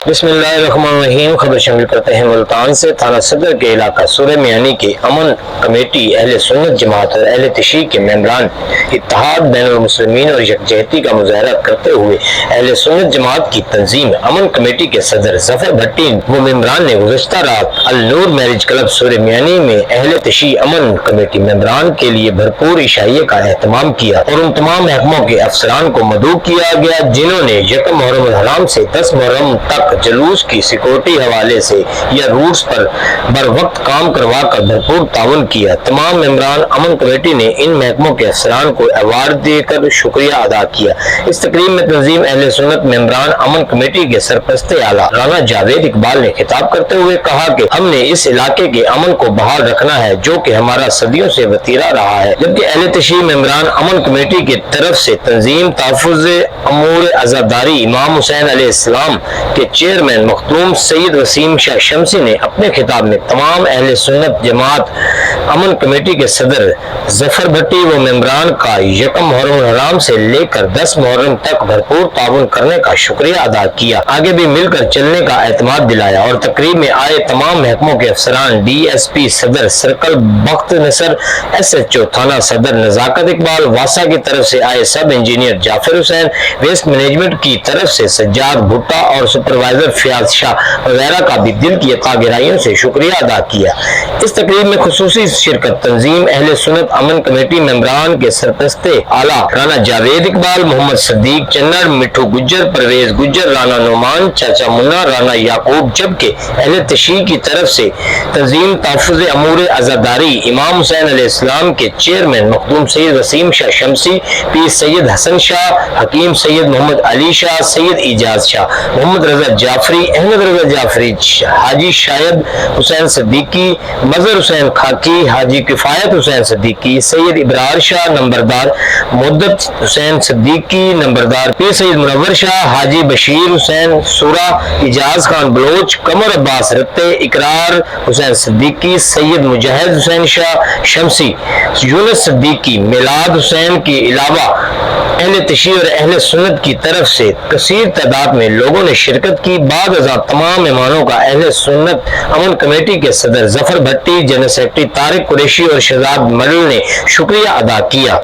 بسم اللہ الرحمن الرحیم۔ خبر شامل کرتے ہیں ملتان سے۔ تھانہ صدر کے علاقہ سورہ میانی کی امن کمیٹی اہل سنت جماعت اور اہل تشیع کے ممبران اتحاد بین المسلمین اور یکجہتی کا مظاہرہ کرتے ہوئے اہل سنت جماعت کی تنظیم امن کمیٹی کے صدر ظفر بھٹی و ممبران نے گزشتہ رات النور میرج کلب سورہ میانی میں اہل تشیع امن کمیٹی ممبران کے لیے بھرپور عشائیے کا اہتمام کیا اور ان تمام محکموں کے افسران کو مدعو کیا گیا جنہوں نے یکم محرم الحرام سے 10 محرم تک جلوس کی سیکورٹی حوالے سے یا روٹس پر بر وقت کام کروا کر بھرپور تعاون کیا۔ تمام ممبران امن کمیٹی نے ان محکموں کے افسران کو ایوارڈ دے کر شکریہ ادا کیا۔ اس تقریب میں تنظیم اہل سنت ممبران امن کمیٹی کے سرپرست اعلیٰ رانا جاوید اقبال نے خطاب کرتے ہوئے کہا کہ ہم نے اس علاقے کے امن کو بحال رکھنا ہے جو کہ ہمارا صدیوں سے وتیرہ رہا ہے، جبکہ اہل تشیع ممبران امن کمیٹی کی طرف سے تنظیم تحفظ امور عزاداری امام حسین علیہ السلام کے چیئرمین مخدوم سید وسیم شاہ شمسی نے اپنے خطاب میں تمام اہل سنت جماعت امن کمیٹی کے صدر ظفر بھٹی و ممبران کا یکم محرم الحرام سے لے کر 10 محرم تک بھرپور تعاون کرنے کا شکریہ ادا کیا، آگے بھی مل کر چلنے کا اعتماد دلایا اور تقریب میں آئے تمام محکموں کے افسران، ڈی ایس پی صدر سرکل بخت نصر، ایس ایچ او تھانہ صدر نزاکت اقبال، واسا کی طرف سے آئے سب انجینئر جعفر حسین، ویسٹ مینجمنٹ کی طرف سے سجاد بھٹا اور سپروائزر فیاض شاہ وغیرہ کا بھی دل کی عطا گرائیوں سے شکریہ ادا کیا۔ اس تقریب میں خصوصی شرکت تنظیم اہل سنت امن کمیٹی ممبران کے سرپرست اعلیٰ رانا جاوید اقبال، محمد صدیق چنر، مٹھو گجر، پرویز گجر، رانا نعمان، چاچا منا، رانا یعقوب، جبکہ اہل تشیع کی طرف سے تنظیم تحفظ امور عزاداری امام حسین علیہ السلام کے چیئرمین مخدوم سید وسیم شاہ شمسی، پیر سید حسن شاہ، حکیم سید محمد علی شاہ، سید اعجاز شاہ، محمد رضا جعفری، احمد رضا جعفری، حاجی شاید حسین صدیقی، مظہر حسین خاکی، حاجی کفایت حسین صدیقی، سید ابرار شاہ نمبردار، مدت حسین صدیقی نمبردار، پیر سید منور شاہ، حاجی بشیر حسین سورا، اعجاز خان بلوچ، قمر عباس رتے، اقرار حسین صدیقی، سید مجاہد حسین شاہ شمسی، یونس صدیقی، میلاد حسین کے علاوہ اہل تشیع اور اہل سنت کی طرف سے کثیر تعداد میں لوگوں نے شرکت کی۔ بعد ازاں تمام مہمانوں کا اہل سنت امن کمیٹی کے صدر ظفر بھٹی، جنرل سیکرٹری طارق قریشی اور شہزاد ملل نے شکریہ ادا کیا۔